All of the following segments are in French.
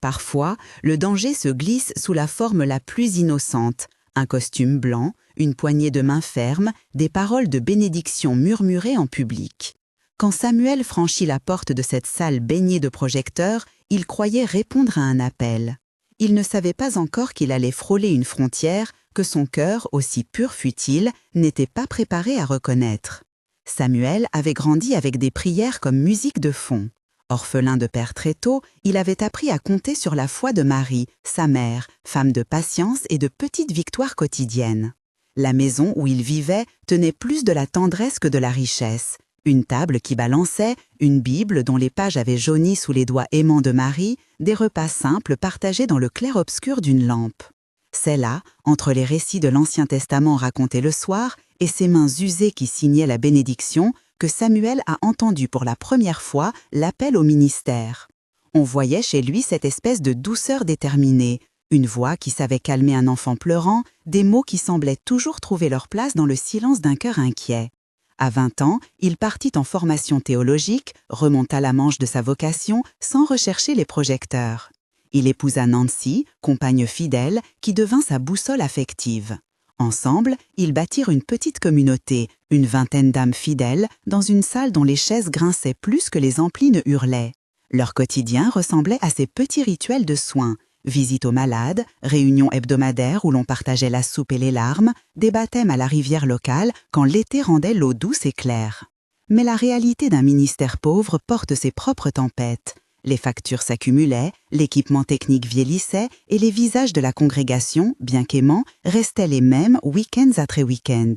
Parfois, le danger se glisse sous la forme la plus innocente, un costume blanc, une poignée de main ferme, des paroles de bénédiction murmurées en public. Quand Samuel franchit la porte de cette salle baignée de projecteurs, il croyait répondre à un appel. Il ne savait pas encore qu'il allait frôler une frontière que son cœur, aussi pur fût-il, n'était pas préparé à reconnaître. Samuel avait grandi avec des prières comme musique de fond. Orphelin de père très tôt, il avait appris à compter sur la foi de Marie, sa mère, femme de patience et de petites victoires quotidiennes. La maison où il vivait tenait plus de la tendresse que de la richesse. Une table qui balançait, une Bible dont les pages avaient jauni sous les doigts aimants de Marie, des repas simples partagés dans le clair-obscur d'une lampe. C'est là, entre les récits de l'Ancien Testament racontés le soir et ses mains usées qui signaient la bénédiction, que Samuel a entendu pour la première fois l'appel au ministère. On voyait chez lui cette espèce de douceur déterminée, une voix qui savait calmer un enfant pleurant, des mots qui semblaient toujours trouver leur place dans le silence d'un cœur inquiet. À 20 ans, il partit en formation théologique, remonta la manche de sa vocation sans rechercher les projecteurs. Il épousa Nancy, compagne fidèle, qui devint sa boussole affective. Ensemble, ils bâtirent une petite communauté, une vingtaine d'âmes fidèles, dans une salle dont les chaises grinçaient plus que les amplis ne hurlaient. Leur quotidien ressemblait à ces petits rituels de soins. Visites aux malades, réunions hebdomadaires où l'on partageait la soupe et les larmes, des baptêmes à la rivière locale quand l'été rendait l'eau douce et claire. Mais la réalité d'un ministère pauvre porte ses propres tempêtes. Les factures s'accumulaient, l'équipement technique vieillissait et les visages de la congrégation, bien qu'aimants, restaient les mêmes week-ends après week-end.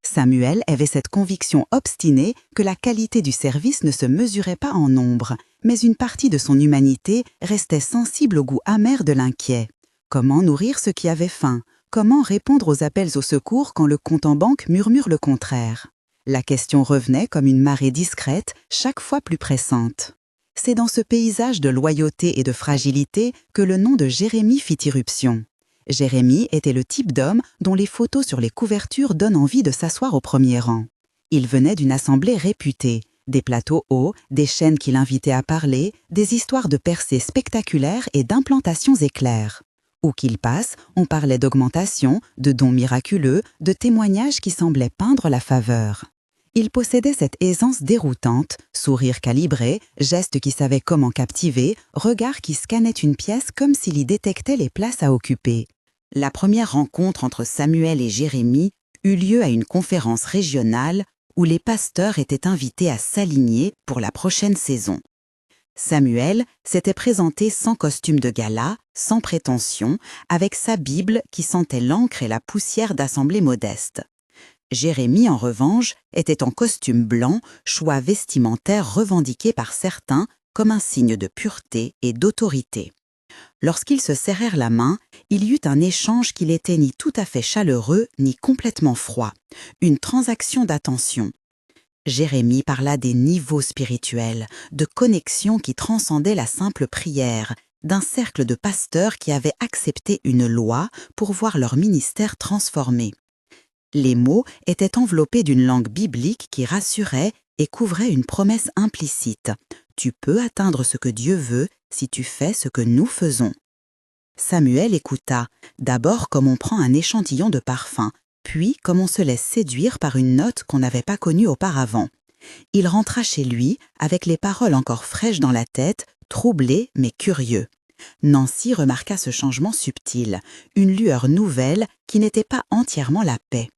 Samuel avait cette conviction obstinée que la qualité du service ne se mesurait pas en nombre, mais une partie de son humanité restait sensible au goût amer de l'inquiet. Comment nourrir ceux qui avaient faim? Comment répondre aux appels au secours quand le compte en banque murmure le contraire? La question revenait comme une marée discrète, chaque fois plus pressante. C'est dans ce paysage de loyauté et de fragilité que le nom de Jérémie fit irruption. Jérémie était le type d'homme dont les photos sur les couvertures donnent envie de s'asseoir au premier rang. Il venait d'une assemblée réputée, des plateaux hauts, des chaînes qui l'invitaient à parler, des histoires de percées spectaculaires et d'implantations éclairs. Où qu'il passe, on parlait d'augmentation, de dons miraculeux, de témoignages qui semblaient peindre la faveur. Il possédait cette aisance déroutante, sourire calibré, gestes qui savaient comment captiver, regard qui scannait une pièce comme s'il y détectait les places à occuper. La première rencontre entre Samuel et Jérémie eut lieu à une conférence régionale où les pasteurs étaient invités à s'aligner pour la prochaine saison. Samuel s'était présenté sans costume de gala, sans prétention, avec sa Bible qui sentait l'encre et la poussière d'assemblée modeste. Jérémie, en revanche, était en costume blanc, choix vestimentaire revendiqué par certains comme un signe de pureté et d'autorité. Lorsqu'ils se serrèrent la main, il y eut un échange qui n'était ni tout à fait chaleureux ni complètement froid, une transaction d'attention. Jérémie parla des niveaux spirituels, de connexions qui transcendaient la simple prière, d'un cercle de pasteurs qui avaient accepté une loi pour voir leur ministère transformé. Les mots étaient enveloppés d'une langue biblique qui rassurait et couvrait une promesse implicite. Tu peux atteindre ce que Dieu veut si tu fais ce que nous faisons. Samuel écouta, d'abord comme on prend un échantillon de parfum, puis comme on se laisse séduire par une note qu'on n'avait pas connue auparavant. Il rentra chez lui, avec les paroles encore fraîches dans la tête, troublé mais curieux. Nancy remarqua ce changement subtil, une lueur nouvelle qui n'était pas entièrement la paix.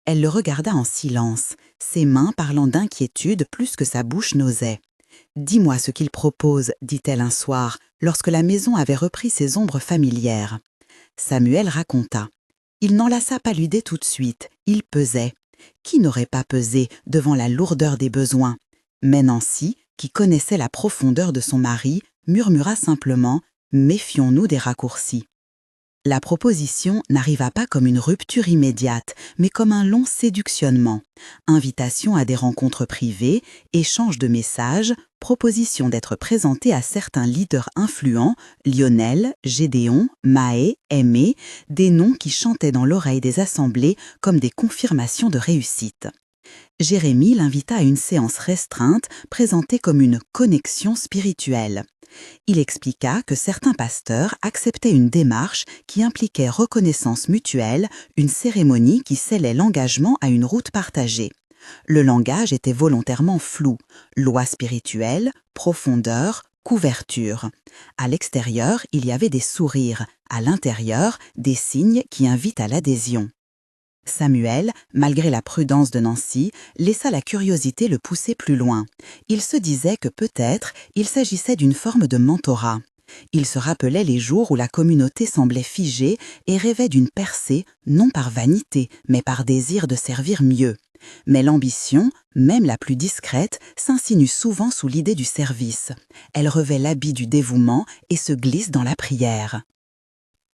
Elle le regarda en silence, ses mains parlant d'inquiétude plus que sa bouche n'osait. « Dis-moi ce qu'il propose, dit-elle un soir, lorsque la maison avait repris ses ombres familières. » Samuel raconta. Il n'enlaça pas l'idée tout de suite, il pesait. Qui n'aurait pas pesé devant la lourdeur des besoins? Mais Nancy, qui connaissait la profondeur de son mari, murmura simplement « Méfions-nous des raccourcis ». La proposition n'arriva pas comme une rupture immédiate, mais comme un long séductionnement. Invitation à des rencontres privées, échange de messages, proposition d'être présenté à certains leaders influents, Lionel, Gédéon, Mahé, Aimé, des noms qui chantaient dans l'oreille des assemblées comme des confirmations de réussite. Jérémie l'invita à une séance restreinte présentée comme une connexion spirituelle. Il expliqua que certains pasteurs acceptaient une démarche qui impliquait reconnaissance mutuelle, une cérémonie qui scellait l'engagement à une route partagée. Le langage était volontairement flou, loi spirituelle, profondeur, couverture. À l'extérieur, il y avait des sourires, à l'intérieur, des signes qui invitent à l'adhésion. Samuel, malgré la prudence de Nancy, laissa la curiosité le pousser plus loin. Il se disait que peut-être il s'agissait d'une forme de mentorat. Il se rappelait les jours où la communauté semblait figée et rêvait d'une percée, non par vanité, mais par désir de servir mieux. Mais l'ambition, même la plus discrète, s'insinue souvent sous l'idée du service. Elle revêt l'habit du dévouement et se glisse dans la prière.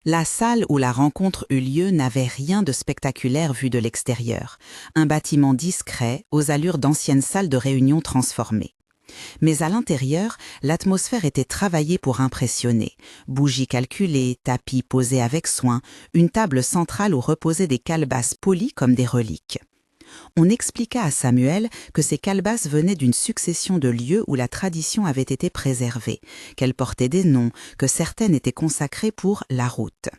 La salle où la rencontre eut lieu n'avait rien de spectaculaire vu de l'extérieur. Un bâtiment discret, aux allures d'anciennes salles de réunion transformées. Mais à l'intérieur, l'atmosphère était travaillée pour impressionner. Bougies calculées, tapis posés avec soin, une table centrale où reposaient des calebasses polies comme des reliques. On expliqua à Samuel que ces calebasses venaient d'une succession de lieux où la tradition avait été préservée, qu'elles portaient des noms, que certaines étaient consacrées pour la route.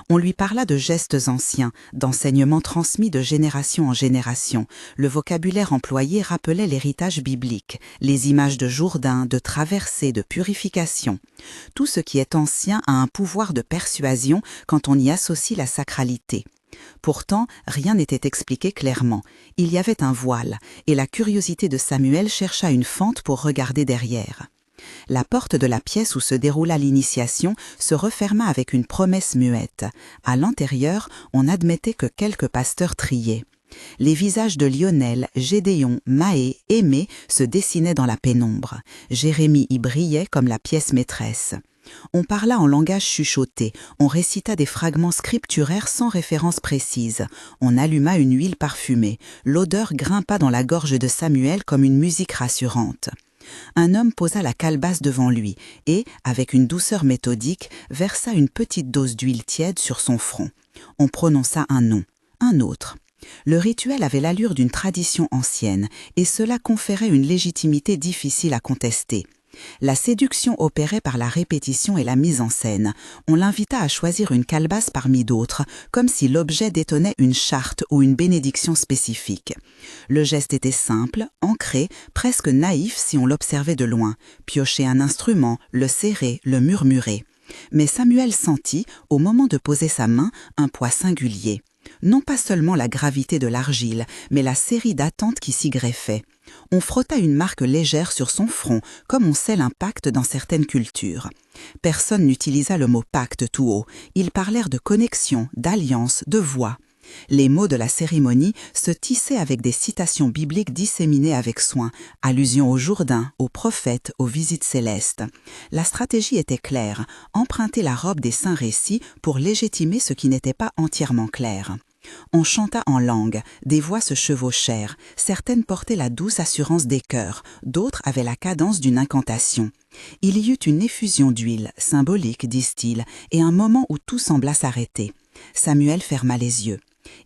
On lui parla de gestes anciens, d'enseignements transmis de génération en génération. Le vocabulaire employé rappelait l'héritage biblique, les images de Jourdain, de traversée, de purification. Tout ce qui est ancien a un pouvoir de persuasion quand on y associe la sacralité. Pourtant, rien n'était expliqué clairement. Il y avait un voile, et la curiosité de Samuel chercha une fente pour regarder derrière. La porte de la pièce où se déroula l'initiation se referma avec une promesse muette. À l'intérieur, on admettait que quelques pasteurs triaient. Les visages de Lionel, Gédéon, Mahé, Aimé se dessinaient dans la pénombre. Jérémie y brillait comme la pièce maîtresse. On parla en langage chuchoté, on récita des fragments scripturaires sans référence précise, on alluma une huile parfumée, l'odeur grimpa dans la gorge de Samuel comme une musique rassurante. Un homme posa la calebasse devant lui et, avec une douceur méthodique, versa une petite dose d'huile tiède sur son front. On prononça un nom, un autre. Le rituel avait l'allure d'une tradition ancienne et cela conférait une légitimité difficile à contester. La séduction opérait par la répétition et la mise en scène. On l'invita à choisir une calebasse parmi d'autres, comme si l'objet détenait une charte ou une bénédiction spécifique. Le geste était simple, ancré, presque naïf si on l'observait de loin. Piocher un instrument, le serrer, le murmurer. Mais Samuel sentit, au moment de poser sa main, un poids singulier. Non pas seulement la gravité de l'argile, mais la série d'attentes qui s'y greffaient. On frotta une marque légère sur son front, comme on scelle un pacte dans certaines cultures. Personne n'utilisa le mot pacte tout haut. Ils parlèrent de connexion, d'alliance, de voix. Les mots de la cérémonie se tissaient avec des citations bibliques disséminées avec soin, allusions au Jourdain, aux prophètes, aux visites célestes. La stratégie était claire, emprunter la robe des saints récits pour légitimer ce qui n'était pas entièrement clair. On chanta en langue, des voix se chevauchèrent, certaines portaient la douce assurance des chœurs, d'autres avaient la cadence d'une incantation. Il y eut une effusion d'huile, symbolique, disent-ils, et un moment où tout sembla s'arrêter. Samuel ferma les yeux.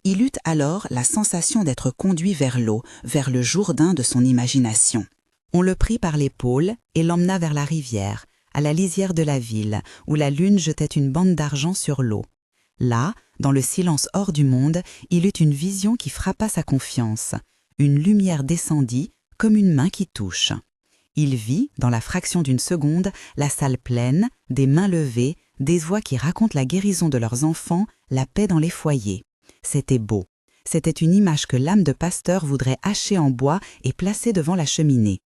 Il eut alors la sensation d'être conduit vers l'eau, vers le Jourdain de son imagination. On le prit par l'épaule et l'emmena vers la rivière, à la lisière de la ville, où la lune jetait une bande d'argent sur l'eau. Là, dans le silence hors du monde, il eut une vision qui frappa sa confiance. Une lumière descendit, comme une main qui touche. Il vit, dans la fraction d'une seconde, la salle pleine, des mains levées, des voix qui racontent la guérison de leurs enfants, la paix dans les foyers. C'était beau. C'était une image que l'âme de pasteur voudrait hacher en bois et placer devant la cheminée.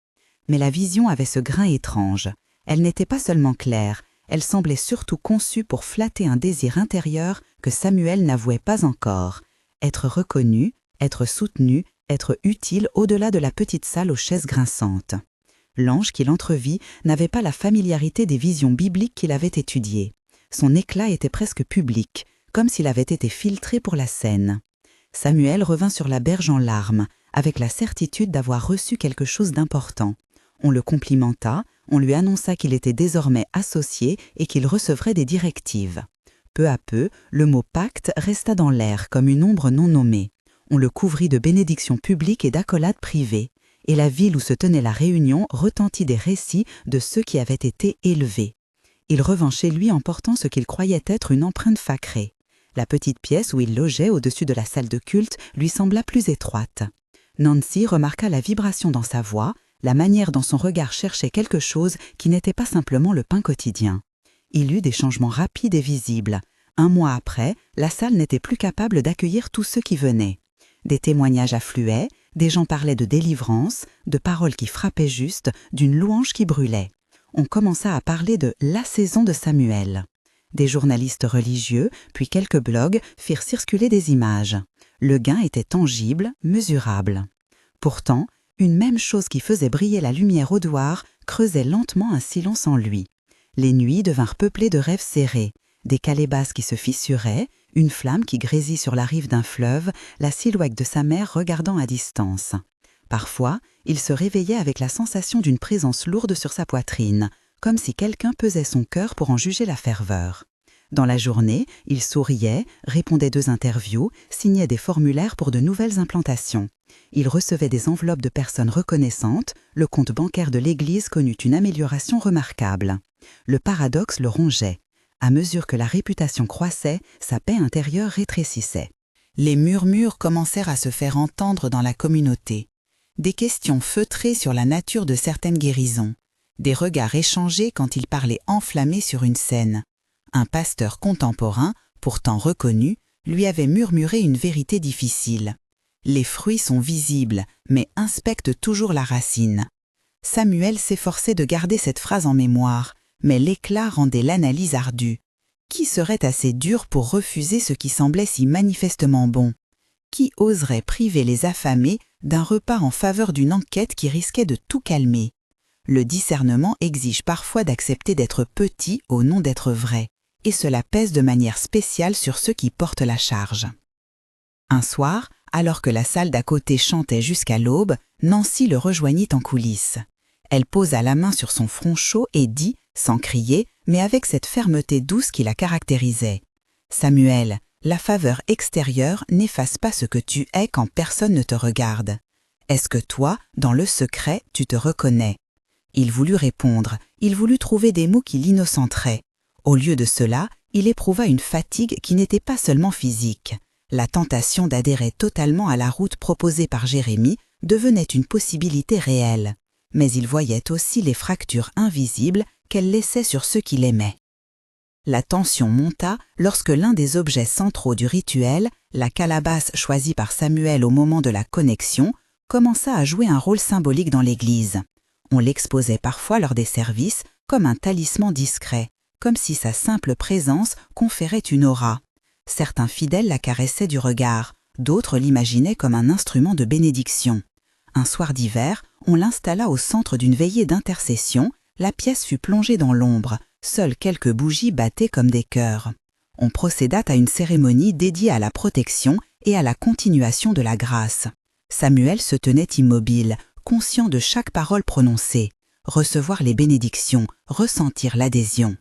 Mais la vision avait ce grain étrange. Elle n'était pas seulement claire, elle semblait surtout conçue pour flatter un désir intérieur que Samuel n'avouait pas encore. Être reconnu, être soutenu, être utile au-delà de la petite salle aux chaises grinçantes. L'ange qu'il entrevit n'avait pas la familiarité des visions bibliques qu'il avait étudiées. Son éclat était presque public, comme s'il avait été filtré pour la scène. Samuel revint sur la berge en larmes, avec la certitude d'avoir reçu quelque chose d'important. On le complimenta, on lui annonça qu'il était désormais associé et qu'il recevrait des directives. Peu à peu, le mot pacte resta dans l'air comme une ombre non nommée. On le couvrit de bénédictions publiques et d'accolades privées, et la ville où se tenait la réunion retentit des récits de ceux qui avaient été élevés. Il revint chez lui en portant ce qu'il croyait être une empreinte sacrée. La petite pièce où il logeait au-dessus de la salle de culte lui sembla plus étroite. Nancy remarqua la vibration dans sa voix, la manière dont son regard cherchait quelque chose qui n'était pas simplement le pain quotidien. Il eut des changements rapides et visibles. 1 mois après, la salle n'était plus capable d'accueillir tous ceux qui venaient. Des témoignages affluaient, des gens parlaient de délivrance, de paroles qui frappaient juste, d'une louange qui brûlait. On commença à parler de la saison de Samuel. Des journalistes religieux, puis quelques blogs firent circuler des images. Le gain était tangible, mesurable. Pourtant, une même chose qui faisait briller la lumière au doir creusait lentement un silence en lui. Les nuits devinrent peuplées de rêves serrés, des calébasses qui se fissuraient, une flamme qui grésit sur la rive d'un fleuve, la silhouette de sa mère regardant à distance. Parfois, il se réveillait avec la sensation d'une présence lourde sur sa poitrine, comme si quelqu'un pesait son cœur pour en juger la ferveur. Dans la journée, il souriait, répondait 2 interviews, signait des formulaires pour de nouvelles implantations. Il recevait des enveloppes de personnes reconnaissantes, le compte bancaire de l'Église connut une amélioration remarquable. Le paradoxe le rongeait. À mesure que la réputation croissait, sa paix intérieure rétrécissait. Les murmures commencèrent à se faire entendre dans la communauté. Des questions feutrées sur la nature de certaines guérisons. Des regards échangés quand il parlait enflammé sur une scène. Un pasteur contemporain, pourtant reconnu, lui avait murmuré une vérité difficile. Les fruits sont visibles, mais inspectent toujours la racine. Samuel s'efforçait de garder cette phrase en mémoire, mais l'éclat rendait l'analyse ardue. Qui serait assez dur pour refuser ce qui semblait si manifestement bon? Qui oserait priver les affamés d'un repas en faveur d'une enquête qui risquait de tout calmer? Le discernement exige parfois d'accepter d'être petit au nom d'être vrai, et cela pèse de manière spéciale sur ceux qui portent la charge. Un soir, alors que la salle d'à côté chantait jusqu'à l'aube, Nancy le rejoignit en coulisses. Elle posa la main sur son front chaud et dit, sans crier, mais avec cette fermeté douce qui la caractérisait. « Samuel, la faveur extérieure n'efface pas ce que tu es quand personne ne te regarde. Est-ce que toi, dans le secret, tu te reconnais ?» Il voulut répondre, il voulut trouver des mots qui l'innocenteraient. Au lieu de cela, il éprouva une fatigue qui n'était pas seulement physique. La tentation d'adhérer totalement à la route proposée par Jérémie devenait une possibilité réelle. Mais il voyait aussi les fractures invisibles qu'elle laissait sur ceux qui l'aimaient. La tension monta lorsque l'un des objets centraux du rituel, la calebasse choisie par Samuel au moment de la connexion, commença à jouer un rôle symbolique dans l'Église. On l'exposait parfois lors des services comme un talisman discret, comme si sa simple présence conférait une aura. Certains fidèles la caressaient du regard, d'autres l'imaginaient comme un instrument de bénédiction. Un soir d'hiver, on l'installa au centre d'une veillée d'intercession, la pièce fut plongée dans l'ombre, seules quelques bougies battaient comme des cœurs. On procéda à une cérémonie dédiée à la protection et à la continuation de la grâce. Samuel se tenait immobile, conscient de chaque parole prononcée, recevoir les bénédictions, ressentir l'adhésion.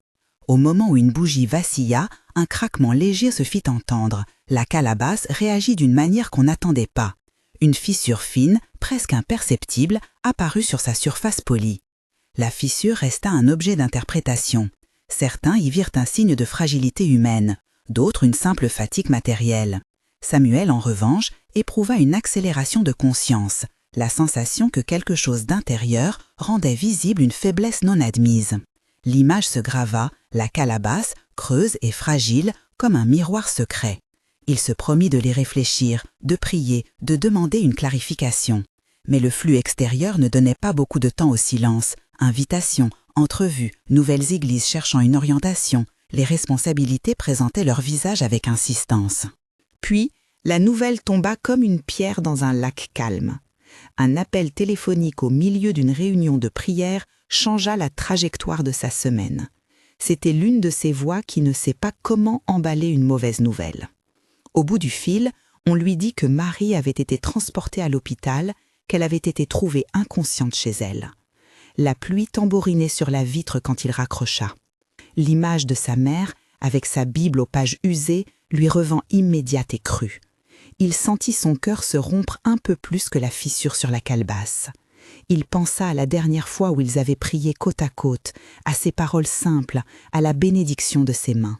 Au moment où une bougie vacilla, un craquement léger se fit entendre. La calebasse réagit d'une manière qu'on n'attendait pas. Une fissure fine, presque imperceptible, apparut sur sa surface polie. La fissure resta un objet d'interprétation. Certains y virent un signe de fragilité humaine, d'autres une simple fatigue matérielle. Samuel, en revanche, éprouva une accélération de conscience, la sensation que quelque chose d'intérieur rendait visible une faiblesse non admise. L'image se grava, la calebasse, creuse et fragile, comme un miroir secret. Il se promit de les réfléchir, de prier, de demander une clarification. Mais le flux extérieur ne donnait pas beaucoup de temps au silence. Invitations, entrevues, nouvelles églises cherchant une orientation, les responsabilités présentaient leur visage avec insistance. Puis, la nouvelle tomba comme une pierre dans un lac calme. Un appel téléphonique au milieu d'une réunion de prière changea la trajectoire de sa semaine. C'était l'une de ces voix qui ne sait pas comment emballer une mauvaise nouvelle. Au bout du fil, on lui dit que Marie avait été transportée à l'hôpital, qu'elle avait été trouvée inconsciente chez elle. La pluie tambourinait sur la vitre quand il raccrocha. L'image de sa mère, avec sa Bible aux pages usées, lui revint immédiate et crue. il sentit son cœur se rompre un peu plus que la fissure sur la calebasse. Il pensa à la dernière fois où ils avaient prié côte à côte, à ses paroles simples, à la bénédiction de ses mains.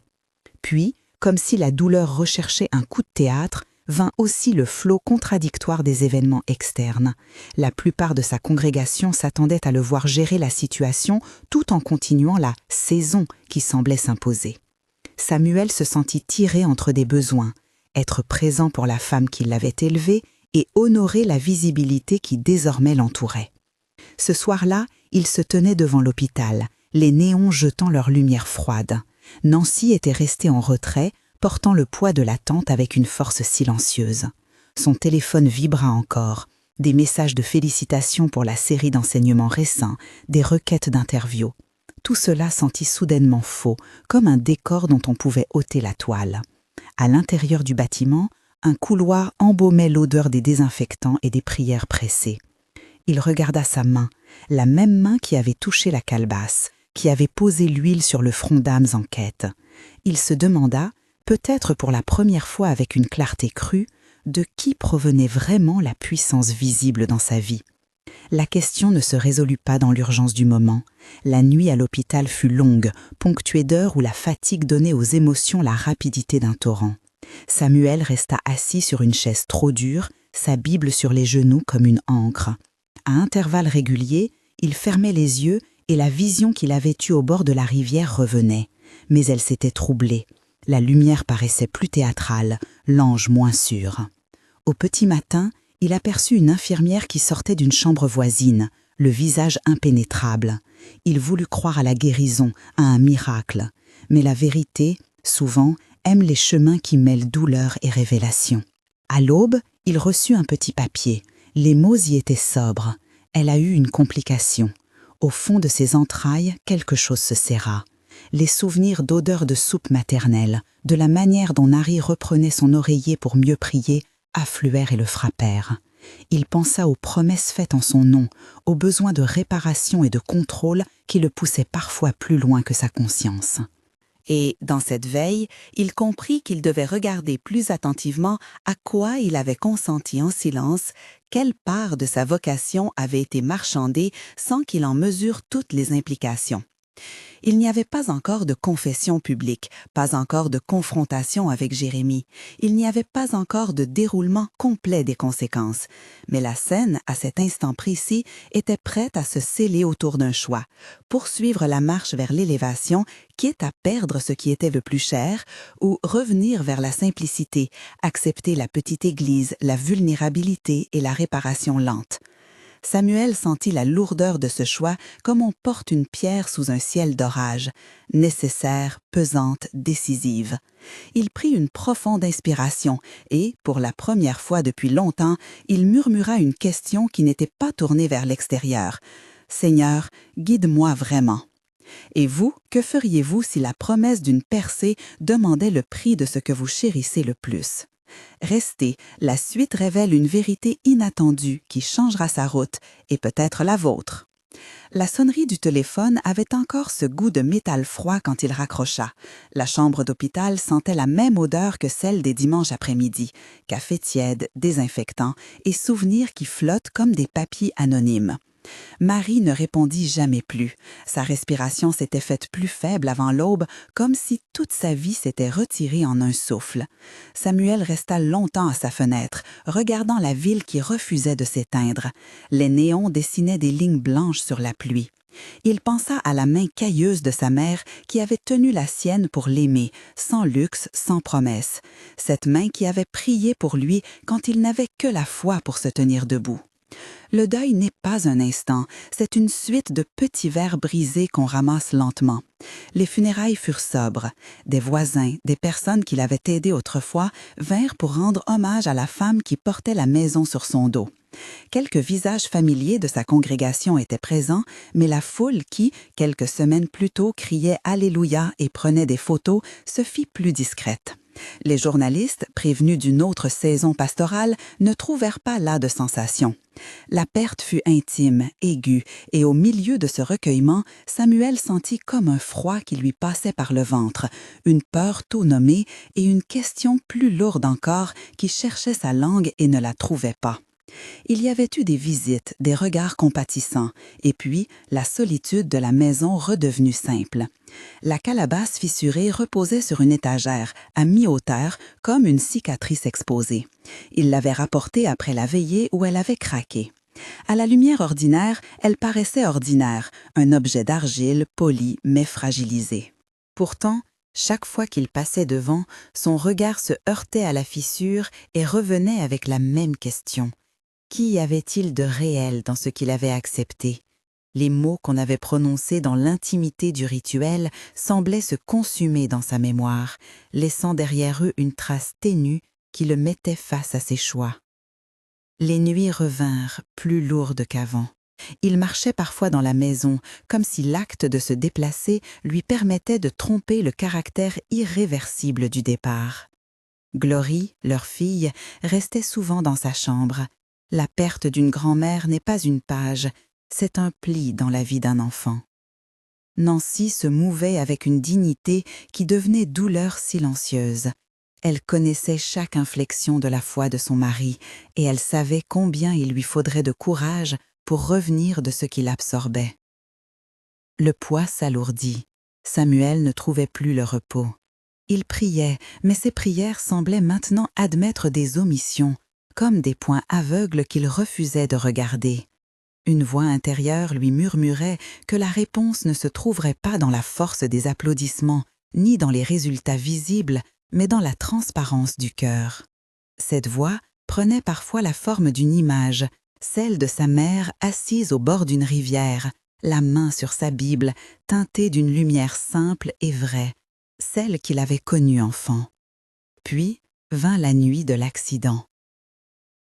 Puis, comme si la douleur recherchait un coup de théâtre, vint aussi le flot contradictoire des événements externes. La plupart de sa congrégation s'attendait à le voir gérer la situation tout en continuant la saison qui semblait s'imposer. Samuel se sentit tiré entre des besoins, être présent pour la femme qui l'avait élevé et honorer la visibilité qui désormais l'entourait. Ce soir-là, il se tenait devant l'hôpital, les néons jetant leur lumière froide. Nancy était restée en retrait, portant le poids de l'attente avec une force silencieuse. Son téléphone vibra encore, des messages de félicitations pour la série d'enseignements récents, des requêtes d'interview. Tout cela sentit soudainement faux, comme un décor dont on pouvait ôter la toile. À l'intérieur du bâtiment, un couloir embaumait l'odeur des désinfectants et des prières pressées. Il regarda sa main, la même main qui avait touché la calebasse, qui avait posé l'huile sur le front d'âmes en quête. Il se demanda, peut-être pour la première fois avec une clarté crue, de qui provenait vraiment la puissance visible dans sa vie. La question ne se résolut pas dans l'urgence du moment. La nuit à l'hôpital fut longue, ponctuée d'heures où la fatigue donnait aux émotions la rapidité d'un torrent. Samuel resta assis sur une chaise trop dure, sa Bible sur les genoux comme une ancre. À intervalles réguliers, il fermait les yeux et la vision qu'il avait eue au bord de la rivière revenait. Mais elle s'était troublée. La lumière paraissait plus théâtrale, l'ange moins sûr. Au petit matin, il aperçut une infirmière qui sortait d'une chambre voisine, le visage impénétrable. Il voulut croire à la guérison, à un miracle. Mais la vérité, souvent, aime les chemins qui mêlent douleur et révélation. À l'aube, il reçut un petit papier. Les mots y étaient sobres. Elle a eu une complication. Au fond de ses entrailles, quelque chose se serra. Les souvenirs d'odeur de soupe maternelle, de la manière dont Harry reprenait son oreiller pour mieux prier, affluèrent et le frappèrent. Il pensa aux promesses faites en son nom, aux besoins de réparation et de contrôle qui le poussaient parfois plus loin que sa conscience. Et, dans cette veille, il comprit qu'il devait regarder plus attentivement à quoi il avait consenti en silence, quelle part de sa vocation avait été marchandée sans qu'il en mesure toutes les implications. Il n'y avait pas encore de confession publique, pas encore de confrontation avec Jérémie, il n'y avait pas encore de déroulement complet des conséquences. Mais la scène, à cet instant précis, était prête à se sceller autour d'un choix, poursuivre la marche vers l'élévation, quitte à perdre ce qui était le plus cher, ou revenir vers la simplicité, accepter la petite église, la vulnérabilité et la réparation lente. Samuel sentit la lourdeur de ce choix comme on porte une pierre sous un ciel d'orage, nécessaire, pesante, décisive. Il prit une profonde inspiration et, pour la première fois depuis longtemps, il murmura une question qui n'était pas tournée vers l'extérieur. « Seigneur, guide-moi vraiment. » Et vous, que feriez-vous si la promesse d'une percée demandait le prix de ce que vous chérissez le plus? Restez, la suite révèle une vérité inattendue qui changera sa route et peut-être la vôtre. La sonnerie du téléphone avait encore ce goût de métal froid quand il raccrocha. La chambre d'hôpital sentait la même odeur que celle des dimanches après-midi, café tiède, désinfectant et souvenirs qui flottent comme des papiers anonymes. Marie ne répondit jamais plus. Sa respiration s'était faite plus faible avant l'aube, comme si toute sa vie s'était retirée en un souffle. Samuel resta longtemps à sa fenêtre, regardant la ville qui refusait de s'éteindre. Les néons dessinaient des lignes blanches sur la pluie. Il pensa à la main cailleuse de sa mère qui avait tenu la sienne pour l'aimer, sans luxe, sans promesse. Cette main qui avait prié pour lui quand il n'avait que la foi pour se tenir debout. Le deuil n'est pas un instant, c'est une suite de petits verres brisés qu'on ramasse lentement. Les funérailles furent sobres. Des voisins, des personnes qui l'avaient aidé autrefois, vinrent pour rendre hommage à la femme qui portait la maison sur son dos. Quelques visages familiers de sa congrégation étaient présents, mais la foule qui, quelques semaines plus tôt, criait « Alléluia » et prenait des photos, se fit plus discrète. Les journalistes, prévenus d'une autre saison pastorale, ne trouvèrent pas là de sensation. La perte fut intime, aiguë, et au milieu de ce recueillement, Samuel sentit comme un froid qui lui passait par le ventre, une peur tôt nommée et une question plus lourde encore qui cherchait sa langue et ne la trouvait pas. Il y avait eu des visites, des regards compatissants, et puis la solitude de la maison redevenue simple. La calebasse fissurée reposait sur une étagère, à mi-hauteur, comme une cicatrice exposée. Il l'avait rapportée après la veillée où elle avait craqué. À la lumière ordinaire, elle paraissait ordinaire, un objet d'argile, poli mais fragilisé. Pourtant, chaque fois qu'il passait devant, son regard se heurtait à la fissure et revenait avec la même question. Qu'y avait-il de réel dans ce qu'il avait accepté? Les mots qu'on avait prononcés dans l'intimité du rituel semblaient se consumer dans sa mémoire, laissant derrière eux une trace ténue qui le mettait face à ses choix. Les nuits revinrent, plus lourdes qu'avant. Il marchait parfois dans la maison, comme si l'acte de se déplacer lui permettait de tromper le caractère irréversible du départ. Glory, leur fille, restait souvent dans sa chambre. La perte d'une grand-mère n'est pas une page, c'est un pli dans la vie d'un enfant. Nancy se mouvait avec une dignité qui devenait douleur silencieuse. Elle connaissait chaque inflexion de la foi de son mari et elle savait combien il lui faudrait de courage pour revenir de ce qui l'absorbait. Le poids s'alourdit. Samuel ne trouvait plus le repos. Il priait, mais ses prières semblaient maintenant admettre des omissions, comme des points aveugles qu'il refusait de regarder. Une voix intérieure lui murmurait que la réponse ne se trouverait pas dans la force des applaudissements, ni dans les résultats visibles, mais dans la transparence du cœur. Cette voix prenait parfois la forme d'une image, celle de sa mère assise au bord d'une rivière, la main sur sa Bible, teintée d'une lumière simple et vraie, celle qu'il avait connue enfant. Puis vint la nuit de l'accident.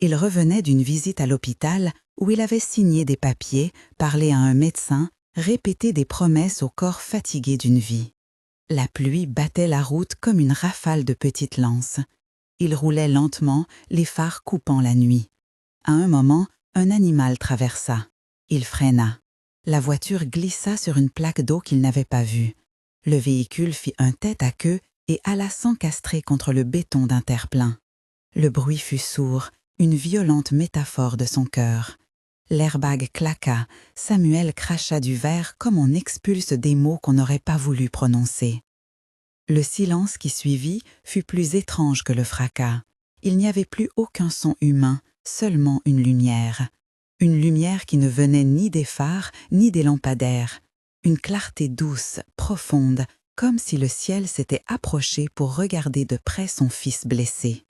Il revenait d'une visite à l'hôpital où il avait signé des papiers, parlé à un médecin, répété des promesses au corps fatigué d'une vie. La pluie battait la route comme une rafale de petites lances. Il roulait lentement, les phares coupant la nuit. À un moment, un animal traversa. Il freina. La voiture glissa sur une plaque d'eau qu'il n'avait pas vue. Le véhicule fit un tête-à-queue et alla s'encastrer contre le béton d'un terre-plein. Le bruit fut sourd, une violente métaphore de son cœur. L'airbag claqua, Samuel cracha du verre comme on expulse des mots qu'on n'aurait pas voulu prononcer. Le silence qui suivit fut plus étrange que le fracas. Il n'y avait plus aucun son humain, seulement une lumière. Une lumière qui ne venait ni des phares, ni des lampadaires. Une clarté douce, profonde, comme si le ciel s'était approché pour regarder de près son fils blessé.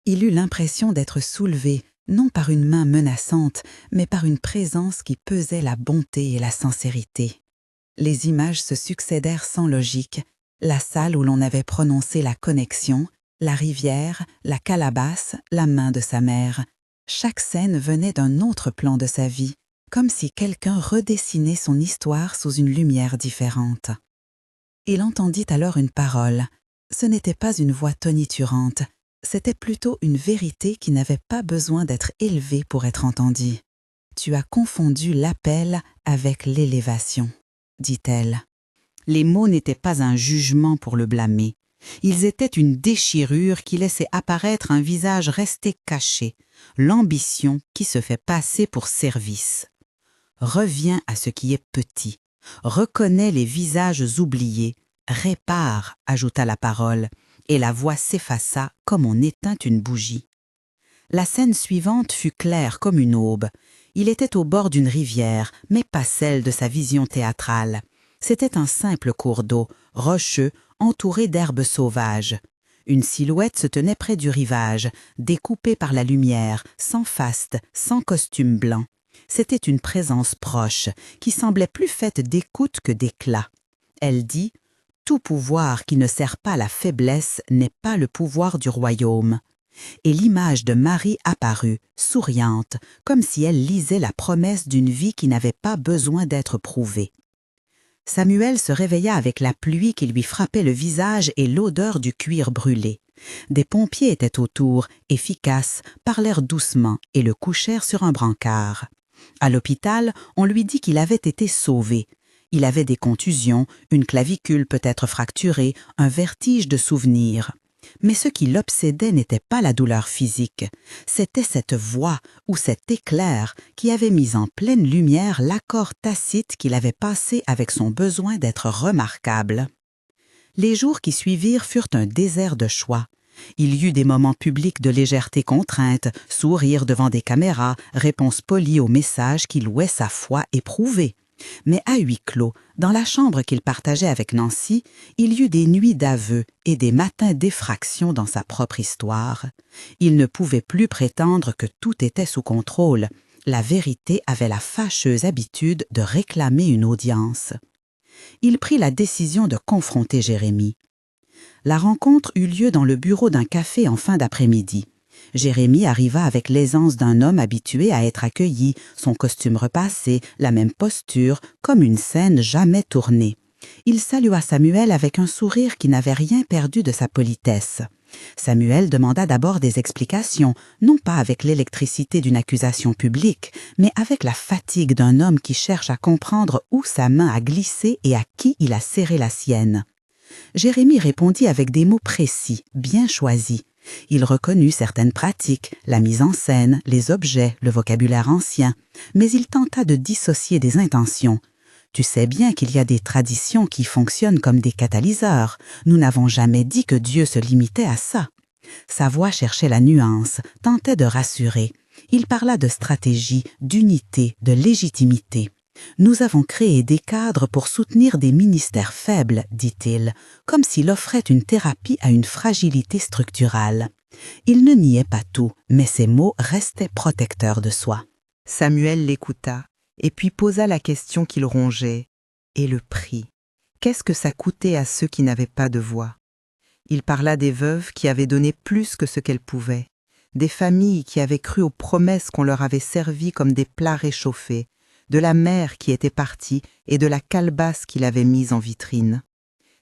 Il eut l'impression d'être soulevé, non par une main menaçante, mais par une présence qui pesait la bonté et la sincérité. Les images se succédèrent sans logique, la salle où l'on avait prononcé la connexion, la rivière, la calebasse, la main de sa mère. Chaque scène venait d'un autre plan de sa vie, comme si quelqu'un redessinait son histoire sous une lumière différente. Il entendit alors une parole. Ce n'était pas une voix tonitruante, c'était plutôt une vérité qui n'avait pas besoin d'être élevée pour être entendue. « Tu as confondu l'appel avec l'élévation », dit-elle. Les mots n'étaient pas un jugement pour le blâmer. Ils étaient une déchirure qui laissait apparaître un visage resté caché, l'ambition qui se fait passer pour service. Reviens à ce qui est petit, reconnais les visages oubliés, répare, ajouta la parole, et la voix s'effaça comme on éteint une bougie. La scène suivante fut claire comme une aube. Il était au bord d'une rivière, mais pas celle de sa vision théâtrale. C'était un simple cours d'eau, rocheux, entouré d'herbes sauvages. Une silhouette se tenait près du rivage, découpée par la lumière, sans faste, sans costume blanc. C'était une présence proche, qui semblait plus faite d'écoute que d'éclat. Elle dit « Tout pouvoir qui ne sert pas la faiblesse n'est pas le pouvoir du royaume ». Et l'image de Marie apparut, souriante, comme si elle lisait la promesse d'une vie qui n'avait pas besoin d'être prouvée. Samuel se réveilla avec la pluie qui lui frappait le visage et l'odeur du cuir brûlé. Des pompiers étaient autour, efficaces, parlèrent doucement et le couchèrent sur un brancard. À l'hôpital, on lui dit qu'il avait été sauvé. Il avait des contusions, une clavicule peut-être fracturée, un vertige de souvenirs. Mais ce qui l'obsédait n'était pas la douleur physique, c'était cette voix ou cet éclair qui avait mis en pleine lumière l'accord tacite qu'il avait passé avec son besoin d'être remarquable. Les jours qui suivirent furent un désert de choix. Il y eut des moments publics de légèreté contrainte, sourires devant des caméras, réponses polies aux messages qui louaient sa foi éprouvée. Mais à huis clos, dans la chambre qu'il partageait avec Nancy, il y eut des nuits d'aveux et des matins d'effraction dans sa propre histoire. Il ne pouvait plus prétendre que tout était sous contrôle. La vérité avait la fâcheuse habitude de réclamer une audience. Il prit la décision de confronter Jérémie. La rencontre eut lieu dans le bureau d'un café en fin d'après-midi. Jérémie arriva avec l'aisance d'un homme habitué à être accueilli, son costume repassé, la même posture, comme une scène jamais tournée. Il salua Samuel avec un sourire qui n'avait rien perdu de sa politesse. Samuel demanda d'abord des explications, non pas avec l'électricité d'une accusation publique, mais avec la fatigue d'un homme qui cherche à comprendre où sa main a glissé et à qui il a serré la sienne. Jérémie répondit avec des mots précis, bien choisis. Il reconnut certaines pratiques, la mise en scène, les objets, le vocabulaire ancien, mais il tenta de dissocier des intentions. Tu sais bien qu'il y a des traditions qui fonctionnent comme des catalyseurs. Nous n'avons jamais dit que Dieu se limitait à ça. Sa voix cherchait la nuance, tentait de rassurer. Il parla de stratégie, d'unité, de légitimité. Nous avons créé des cadres pour soutenir des ministères faibles, dit-il, comme s'il offrait une thérapie à une fragilité structurale. Il ne niait pas tout, mais ses mots restaient protecteurs de soi. Samuel l'écouta, et puis posa la question qu'il rongeait. Et le prix? Qu'est-ce que ça coûtait à ceux qui n'avaient pas de voix? Il parla des veuves qui avaient donné plus que ce qu'elles pouvaient, des familles qui avaient cru aux promesses qu'on leur avait servies comme des plats réchauffés, de la mère qui était partie et de la calebasse qu'il avait mise en vitrine.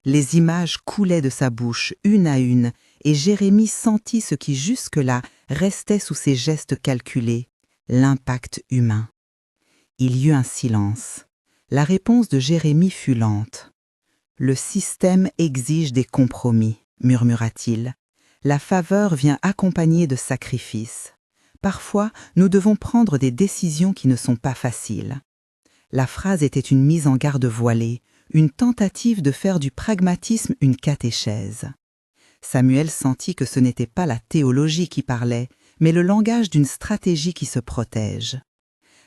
Les images coulaient de sa bouche, une à une, et Jérémie sentit ce qui jusque-là restait sous ses gestes calculés, l'impact humain. Il y eut un silence. La réponse de Jérémie fut lente. « Le système exige des compromis, murmura-t-il. La faveur vient accompagnée de sacrifices. Parfois, nous devons prendre des décisions qui ne sont pas faciles. » La phrase était une mise en garde voilée, une tentative de faire du pragmatisme une catéchèse. Samuel sentit que ce n'était pas la théologie qui parlait, mais le langage d'une stratégie qui se protège.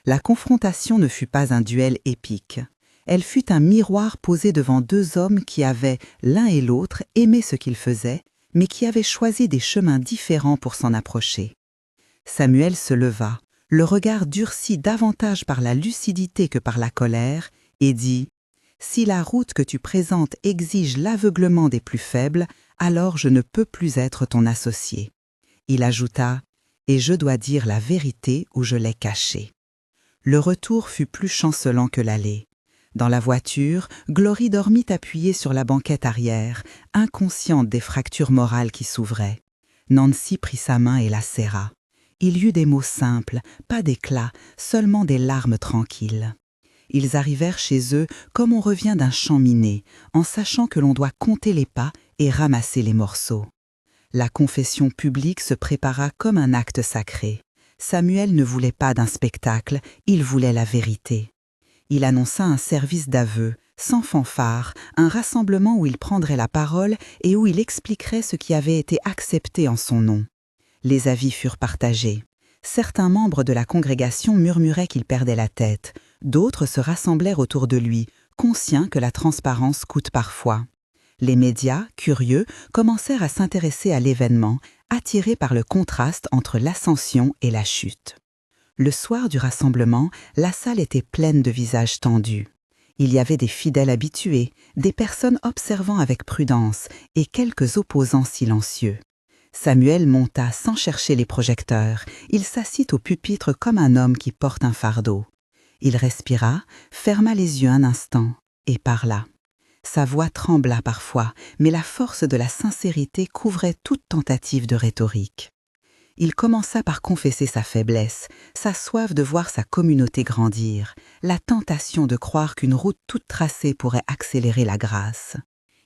La confrontation ne fut pas un duel épique. Elle fut un miroir posé devant deux hommes qui avaient, l'un et l'autre, aimé ce qu'ils faisaient, mais qui avaient choisi des chemins différents pour s'en approcher. Samuel se leva, le regard durci davantage par la lucidité que par la colère, et dit « Si la route que tu présentes exige l'aveuglement des plus faibles, alors je ne peux plus être ton associé. » Il ajouta « Et je dois dire la vérité où je l'ai cachée. » Le retour fut plus chancelant que l'aller. Dans la voiture, Glory dormit appuyée sur la banquette arrière, inconsciente des fractures morales qui s'ouvraient. Nancy prit sa main et la serra. Il y eut des mots simples, pas d'éclat, seulement des larmes tranquilles. Ils arrivèrent chez eux comme on revient d'un champ miné, en sachant que l'on doit compter les pas et ramasser les morceaux. La confession publique se prépara comme un acte sacré. Samuel ne voulait pas d'un spectacle, il voulait la vérité. Il annonça un service d'aveu, sans fanfare, un rassemblement où il prendrait la parole et où il expliquerait ce qui avait été accepté en son nom. Les avis furent partagés. Certains membres de la congrégation murmuraient qu'il perdait la tête, d'autres se rassemblèrent autour de lui, conscients que la transparence coûte parfois. Les médias, curieux, commencèrent à s'intéresser à l'événement, attirés par le contraste entre l'ascension et la chute. Le soir du rassemblement, la salle était pleine de visages tendus. Il y avait des fidèles habitués, des personnes observant avec prudence et quelques opposants silencieux. Samuel monta sans chercher les projecteurs. Il s'assit au pupitre comme un homme qui porte un fardeau. Il respira, ferma les yeux un instant. et parla. Sa voix trembla parfois, mais la force de la sincérité couvrait toute tentative de rhétorique. Il commença par confesser sa faiblesse, sa soif de voir sa communauté grandir, la tentation de croire qu'une route toute tracée pourrait accélérer la grâce.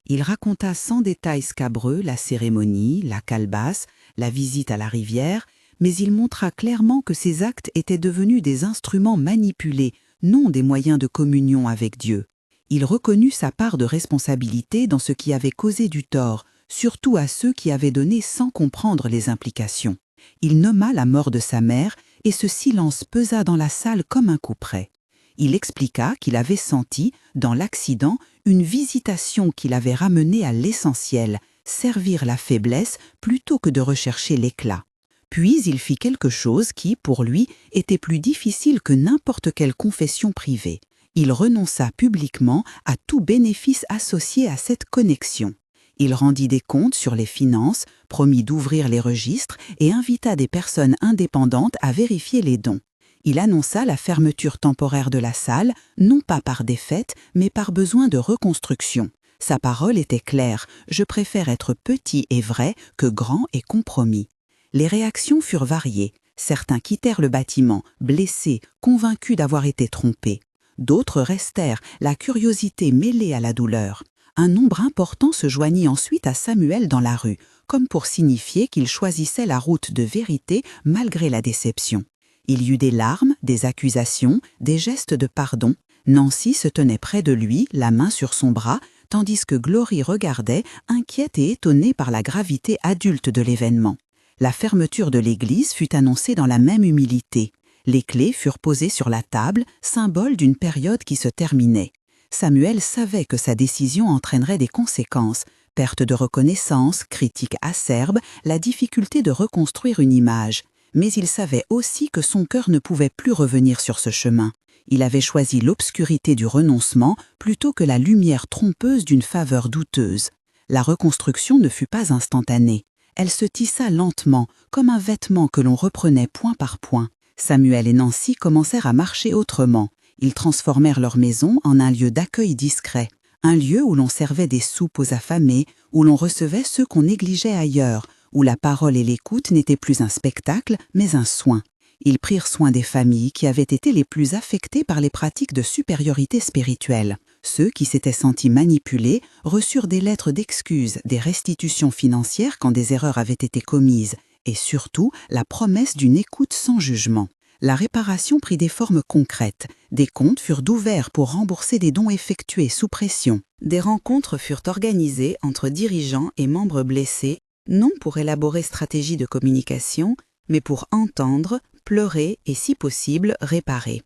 Il raconta sans détail scabreux la cérémonie, la calebasse, la visite à la rivière, mais il montra clairement que ces actes étaient devenus des instruments manipulés, non des moyens de communion avec Dieu. Il reconnut sa part de responsabilité dans ce qui avait causé du tort, surtout à ceux qui avaient donné sans comprendre les implications. Il nomma la mort de sa mère et ce silence pesa dans la salle comme un couperet. Il expliqua qu'il avait senti, dans l'accident, une visitation qui l'avait ramené à l'essentiel, servir la faiblesse plutôt que de rechercher l'éclat. Puis il fit quelque chose qui, pour lui, était plus difficile que n'importe quelle confession privée. Il renonça publiquement à tout bénéfice associé à cette connexion. Il rendit des comptes sur les finances, promit d'ouvrir les registres et invita des personnes indépendantes à vérifier les dons. Il annonça la fermeture temporaire de la salle, non pas par défaite, mais par besoin de reconstruction. Sa parole était claire, « Je préfère être petit et vrai que grand et compromis ». Les réactions furent variées. Certains quittèrent le bâtiment, blessés, convaincus d'avoir été trompés. D'autres restèrent, la curiosité mêlée à la douleur. Un nombre important se joignit ensuite à Samuel dans la rue, comme pour signifier qu'il choisissait la route de vérité malgré la déception. Il y eut des larmes, des accusations, des gestes de pardon. Nancy se tenait près de lui, la main sur son bras, tandis que Glory regardait, inquiète et étonnée par la gravité adulte de l'événement. La fermeture de l'église fut annoncée dans la même humilité. Les clés furent posées sur la table, symbole d'une période qui se terminait. Samuel savait que sa décision entraînerait des conséquences, perte de reconnaissance, critiques acerbes, la difficulté de reconstruire une image. Mais il savait aussi que son cœur ne pouvait plus revenir sur ce chemin. Il avait choisi l'obscurité du renoncement plutôt que la lumière trompeuse d'une faveur douteuse. La reconstruction ne fut pas instantanée. Elle se tissa lentement, comme un vêtement que l'on reprenait point par point. Samuel et Nancy commencèrent à marcher autrement. Ils transformèrent leur maison en un lieu d'accueil discret, un lieu où l'on servait des soupes aux affamés, où l'on recevait ceux qu'on négligeait ailleurs, où la parole et l'écoute n'étaient plus un spectacle, mais un soin. Ils prirent soin des familles qui avaient été les plus affectées par les pratiques de supériorité spirituelle. Ceux qui s'étaient sentis manipulés reçurent des lettres d'excuses, des restitutions financières quand des erreurs avaient été commises, et surtout la promesse d'une écoute sans jugement. La réparation prit des formes concrètes. Des comptes furent ouverts pour rembourser des dons effectués sous pression. Des rencontres furent organisées entre dirigeants et membres blessés, non pour élaborer stratégies de communication, mais pour entendre, pleurer et, si possible, réparer.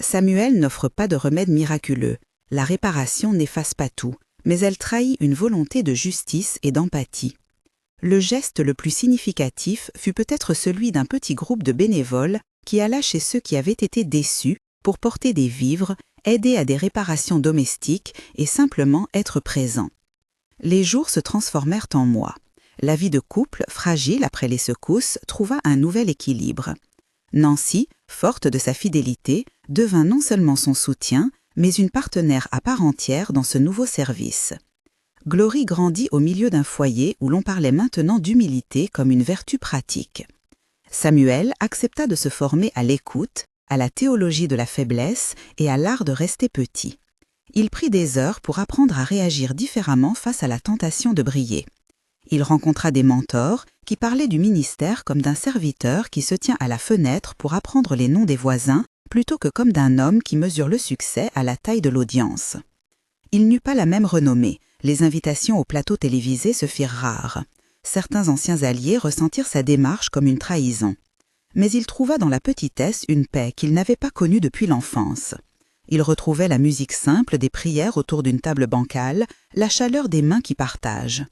Samuel n'offre pas de remède miraculeux. La réparation n'efface pas tout, mais elle trahit une volonté de justice et d'empathie. Le geste le plus significatif fut peut-être celui d'un petit groupe de bénévoles qui alla chez ceux qui avaient été déçus pour porter des vivres, aider à des réparations domestiques et simplement être présent. Les jours se transformèrent en mois. La vie de couple, fragile après les secousses, trouva un nouvel équilibre. Nancy, forte de sa fidélité, devint non seulement son soutien, mais une partenaire à part entière dans ce nouveau service. Glory grandit au milieu d'un foyer où l'on parlait maintenant d'humilité comme une vertu pratique. Samuel accepta de se former à l'écoute, à la théologie de la faiblesse et à l'art de rester petit. Il prit des heures pour apprendre à réagir différemment face à la tentation de briller. Il rencontra des mentors qui parlaient du ministère comme d'un serviteur qui se tient à la fenêtre pour apprendre les noms des voisins plutôt que comme d'un homme qui mesure le succès à la taille de l'audience. Il n'eut pas la même renommée. Les invitations au plateau télévisé se firent rares. Certains anciens alliés ressentirent sa démarche comme une trahison. Mais il trouva dans la petitesse une paix qu'il n'avait pas connue depuis l'enfance. Il retrouvait la musique simple des prières autour d'une table bancale, la chaleur des mains qui partagent.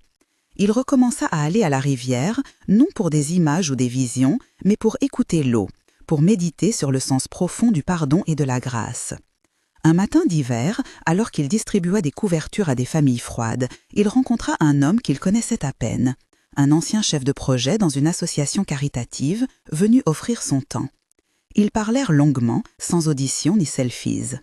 Il recommença à aller à la rivière, non pour des images ou des visions, mais pour écouter l'eau, pour méditer sur le sens profond du pardon et de la grâce. Un matin d'hiver, alors qu'il distribua des couvertures à des familles froides, il rencontra un homme qu'il connaissait à peine, un ancien chef de projet dans une association caritative, venu offrir son temps. Ils parlèrent longuement, sans audition ni selfies.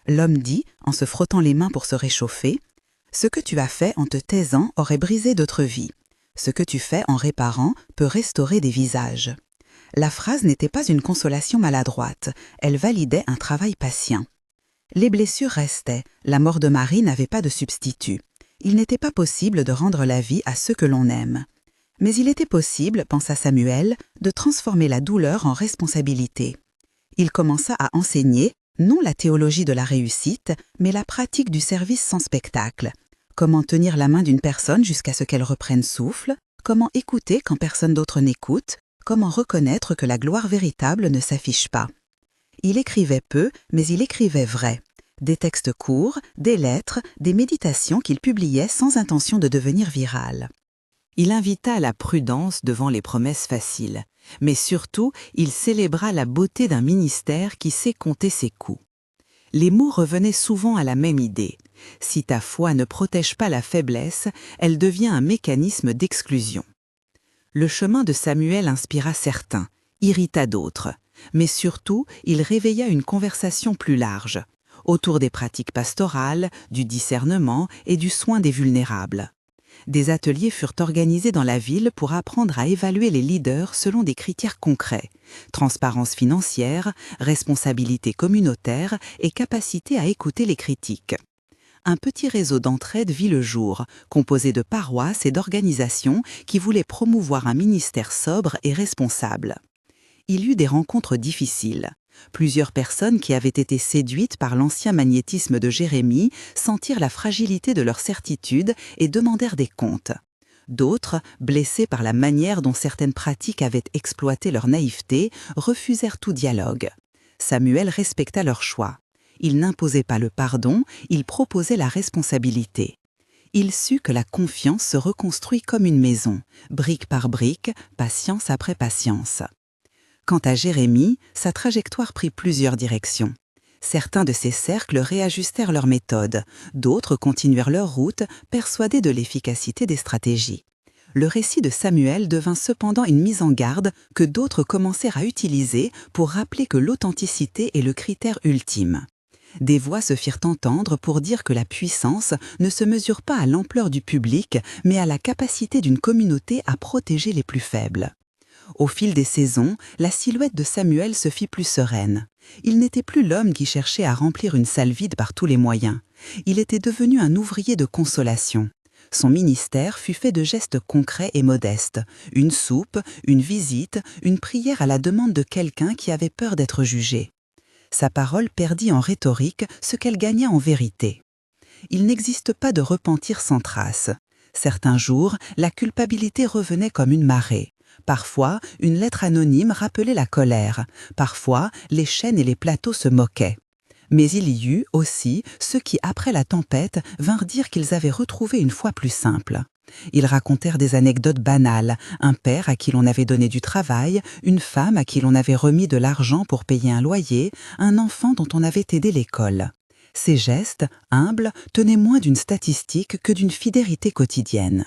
L'homme dit, en se frottant les mains pour se réchauffer, « Ce que tu as fait en te taisant aurait brisé d'autres vies. Ce que tu fais en réparant peut restaurer des visages. » La phrase n'était pas une consolation maladroite, elle validait un travail patient. Les blessures restaient, la mort de Marie n'avait pas de substitut. Il n'était pas possible de rendre la vie à ceux que l'on aime. Mais il était possible, pensa Samuel, de transformer la douleur en responsabilité. Il commença à enseigner, non la théologie de la réussite, mais la pratique du service sans spectacle. Comment tenir la main d'une personne jusqu'à ce qu'elle reprenne souffle, comment écouter quand personne d'autre n'écoute, comment reconnaître que la gloire véritable ne s'affiche pas. Il écrivait peu, mais il écrivait vrai. Des textes courts, des lettres, des méditations qu'il publiait sans intention de devenir viral. Il invita à la prudence devant les promesses faciles, mais surtout, il célébra la beauté d'un ministère qui sait compter ses coups. Les mots revenaient souvent à la même idée. Si ta foi ne protège pas la faiblesse, elle devient un mécanisme d'exclusion. Le chemin de Samuel inspira certains, irrita d'autres, mais surtout, il réveilla une conversation plus large, autour des pratiques pastorales, du discernement et du soin des vulnérables. Des ateliers furent organisés dans la ville pour apprendre à évaluer les leaders selon des critères concrets, transparence financière, responsabilité communautaire et capacité à écouter les critiques. Un petit réseau d'entraide vit le jour, composé de paroisses et d'organisations qui voulaient promouvoir un ministère sobre et responsable. Il y eut des rencontres difficiles. Plusieurs personnes qui avaient été séduites par l'ancien magnétisme de Jérémie sentirent la fragilité de leur certitude et demandèrent des comptes. D'autres, blessés par la manière dont certaines pratiques avaient exploité leur naïveté, refusèrent tout dialogue. Samuel respecta leur choix. Il n'imposait pas le pardon, il proposait la responsabilité. Il sut que la confiance se reconstruit comme une maison, brique par brique, patience après patience. Quant à Jérémie, sa trajectoire prit plusieurs directions. Certains de ses cercles réajustèrent leurs méthodes, d'autres continuèrent leur route, persuadés de l'efficacité des stratégies. Le récit de Samuel devint cependant une mise en garde que d'autres commencèrent à utiliser pour rappeler que l'authenticité est le critère ultime. Des voix se firent entendre pour dire que la puissance ne se mesure pas à l'ampleur du public, mais à la capacité d'une communauté à protéger les plus faibles. Au fil des saisons, la silhouette de Samuel se fit plus sereine. Il n'était plus l'homme qui cherchait à remplir une salle vide par tous les moyens. Il était devenu un ouvrier de consolation. Son ministère fut fait de gestes concrets et modestes. Une soupe, une visite, une prière à la demande de quelqu'un qui avait peur d'être jugé. Sa parole perdit en rhétorique ce qu'elle gagna en vérité. Il n'existe pas de repentir sans trace. Certains jours, la culpabilité revenait comme une marée. Parfois, une lettre anonyme rappelait la colère. Parfois, les chaînes et les plateaux se moquaient. Mais il y eut aussi ceux qui, après la tempête, vinrent dire qu'ils avaient retrouvé une foi plus simple. Ils racontèrent des anecdotes banales, un père à qui l'on avait donné du travail, une femme à qui l'on avait remis de l'argent pour payer un loyer, un enfant dont on avait aidé l'école. Ces gestes, humbles, tenaient moins d'une statistique que d'une fidélité quotidienne.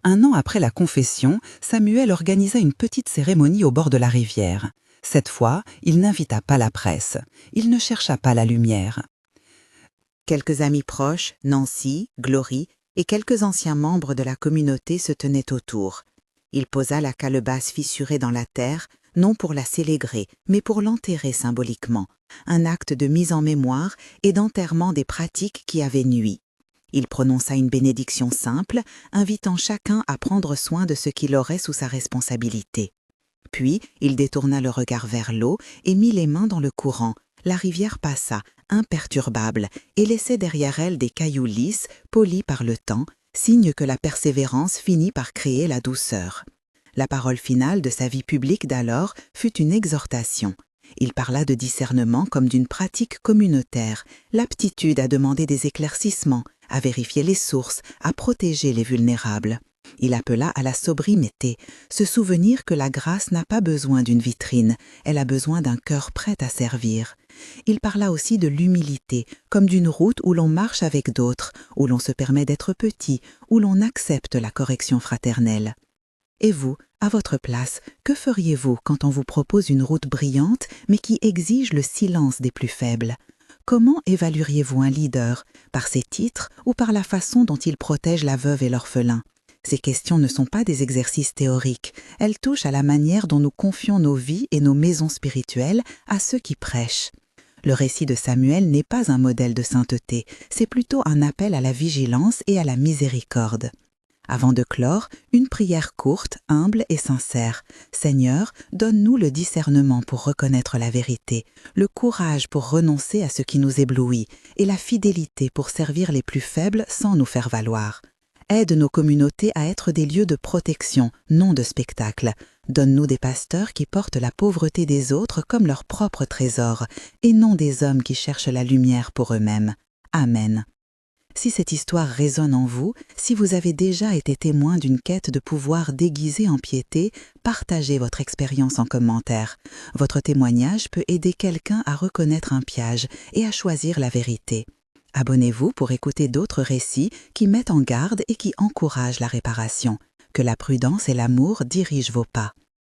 Un an après la confession, Samuel organisa une petite cérémonie au bord de la rivière. Cette fois, il n'invita pas la presse. Il ne chercha pas la lumière. Quelques amis proches, Nancy, Glory et quelques anciens membres de la communauté se tenaient autour. Il posa la calebasse fissurée dans la terre, non pour la célébrer, mais pour l'enterrer symboliquement, un acte de mise en mémoire et d'enterrement des pratiques qui avaient nui. Il prononça une bénédiction simple, invitant chacun à prendre soin de ce qu'il aurait sous sa responsabilité. Puis, il détourna le regard vers l'eau et mit les mains dans le courant. La rivière passa, imperturbable, et laissait derrière elle des cailloux lisses, polis par le temps, signe que la persévérance finit par créer la douceur. La parole finale de sa vie publique d'alors fut une exhortation. Il parla de discernement comme d'une pratique communautaire, l'aptitude à demander des éclaircissements, à vérifier les sources, à protéger les vulnérables. Il appela à la sobriété, se souvenir que la grâce n'a pas besoin d'une vitrine, elle a besoin d'un cœur prêt à servir. Il parla aussi de l'humilité, comme d'une route où l'on marche avec d'autres, où l'on se permet d'être petit, où l'on accepte la correction fraternelle. Et vous, à votre place, que feriez-vous quand on vous propose une route brillante, mais qui exige le silence des plus faibles ? Comment évalueriez-vous un leader, par ses titres ou par la façon dont il protège la veuve et l'orphelin? Ces questions ne sont pas des exercices théoriques, elles touchent à la manière dont nous confions nos vies et nos maisons spirituelles à ceux qui prêchent. Le récit de Samuel n'est pas un modèle de sainteté, c'est plutôt un appel à la vigilance et à la miséricorde. Avant de clore, une prière courte, humble et sincère. Seigneur, donne-nous le discernement pour reconnaître la vérité, le courage pour renoncer à ce qui nous éblouit et la fidélité pour servir les plus faibles sans nous faire valoir. Aide nos communautés à être des lieux de protection, non de spectacle. Donne-nous des pasteurs qui portent la pauvreté des autres comme leur propre trésor, et non des hommes qui cherchent la lumière pour eux-mêmes. Amen. Si cette histoire résonne en vous, si vous avez déjà été témoin d'une quête de pouvoir déguisée en piété, partagez votre expérience en commentaire. Votre témoignage peut aider quelqu'un à reconnaître un piège et à choisir la vérité. Abonnez-vous pour écouter d'autres récits qui mettent en garde et qui encouragent la réparation. Que la prudence et l'amour dirigent vos pas.